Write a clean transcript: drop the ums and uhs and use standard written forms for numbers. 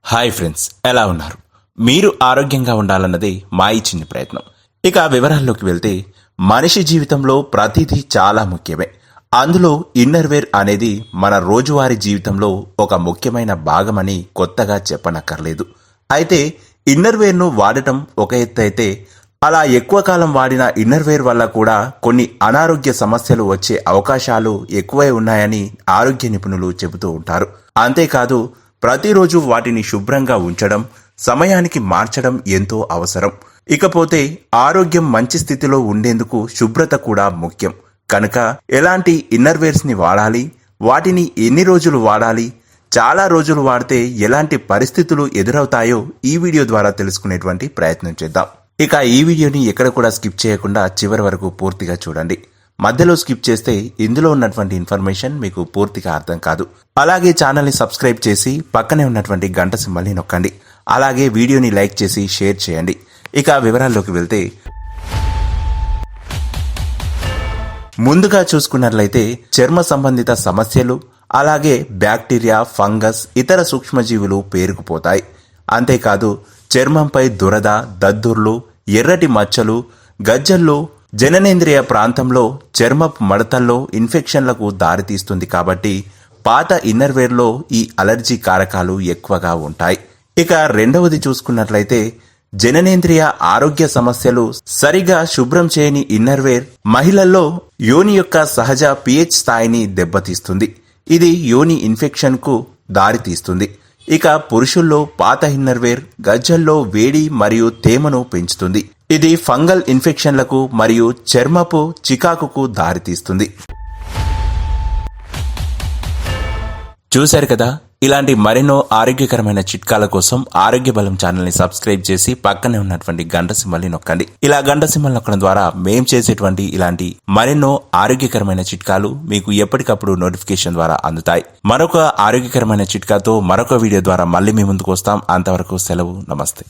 Hi friends, ఎలా ఉన్నారు? మీరు ఆరోగ్యంగా ఉండాలన్నదే మా ఈ చిన్న ప్రయత్నం. ఇక వివరాల్లోకి వెళ్తే, మనిషి జీవితంలో ప్రతిదీ చాలా ముఖ్యమే. అందులో ఇన్నర్వేర్ అనేది మన రోజువారీ జీవితంలో ఒక ముఖ్యమైన భాగమని కొత్తగా చెప్పనక్కర్లేదు. అయితే ఇన్నర్వేర్ను వాడటం ఒక ఎత్తు అయితే, అలా ఎక్కువ కాలం వాడిన ఇన్నర్వేర్ వల్ల కూడా కొన్ని అనారోగ్య సమస్యలు వచ్చే అవకాశాలు ఎక్కువై ఉన్నాయని ఆరోగ్య నిపుణులు చెబుతూ ఉంటారు. అంతేకాదు, ప్రతిరోజు వాటిని శుభ్రంగా ఉంచడం, సమయానికి మార్చడం ఎంతో అవసరం. ఇకపోతే ఆరోగ్యం మంచి స్థితిలో ఉండేందుకు శుభ్రత కూడా ముఖ్యం. కనుక ఎలాంటి ఇన్నర్వేర్స్ ని వాడాలి, వాటిని ఎన్ని రోజులు వాడాలి, చాలా రోజులు వాడితే ఎలాంటి పరిస్థితులు ఎదురవుతాయో ఈ వీడియో ద్వారా తెలుసుకునేటువంటి ప్రయత్నం చేద్దాం. ఇక ఈ వీడియోని ఎక్కడ కూడా స్కిప్ చేయకుండా చివరి వరకు పూర్తిగా చూడండి. మధ్యలో స్కిప్ చేస్తే ఇందులో ఉన్నటువంటి ఇన్ఫర్మేషన్ మీకు పూర్తిగా అర్థం కాదు. అలాగే ఛానల్ని సబ్స్క్రైబ్ చేసి పక్కనే ఉన్నటువంటి గంట సింబల్ని నొక్కండి. అలాగే వీడియోని లైక్ చేసి షేర్ చేయండి. ఇక వివరాల్లోకి వెళ్తే, ముందుగా చూసుకున్నట్లయితే చర్మ సంబంధిత సమస్యలు, అలాగే బ్యాక్టీరియా, ఫంగస్, ఇతర సూక్ష్మజీవులు పేరుకుపోతాయి. అంతేకాదు, చర్మంపై దురద, దద్దుర్లు, ఎర్రటి మచ్చలు, గజ్జల్లో, జననేంద్రియ ప్రాంతంలో చర్మపు మడతల్లో ఇన్ఫెక్షన్లకు దారితీస్తుంది. కాబట్టి పాత ఇన్నర్వేర్లో ఈ అలర్జీ కారకాలు ఎక్కువగా ఉంటాయి. ఇక రెండవది చూసుకున్నట్లయితే, జననేంద్రియ ఆరోగ్య సమస్యలు. సరిగా శుభ్రం చేయని ఇన్నర్వేర్ మహిళల్లో యోని యొక్క సహజ pH స్థాయిని దెబ్బతీస్తుంది. ఇది యోని ఇన్ఫెక్షన్ కు దారితీస్తుంది. ఇక పురుషుల్లో పాత ఇన్నర్వేర్ గజ్జల్లో వేడి మరియు తేమను పెంచుతుంది. ఇది ఫంగల్ ఇన్ఫెక్షన్లకు మరియు చర్మపు చికాకుకు దారితీస్తుంది. చూశారు కదా, ఇలాంటి మరెన్నో ఆరోగ్యకరమైన చిట్కాల కోసం ఆరోగ్య బలం ఛానల్ ని సబ్స్క్రైబ్ చేసి పక్కనే ఉన్నటువంటి గంట సింబల్ని నొక్కండి. ఇలా గంట సింబల్ నొక్కడం ద్వారా మేం చేసేటువంటి ఇలాంటి మరెన్నో ఆరోగ్యకరమైన చిట్కాలు మీకు ఎప్పటికప్పుడు నోటిఫికేషన్ ద్వారా అందుతాయి. మరొక ఆరోగ్యకరమైన చిట్కాతో మరొక వీడియో ద్వారా మళ్ళీ మీ ముందుకు వస్తాం. అంతవరకు సెలవు, నమస్తే.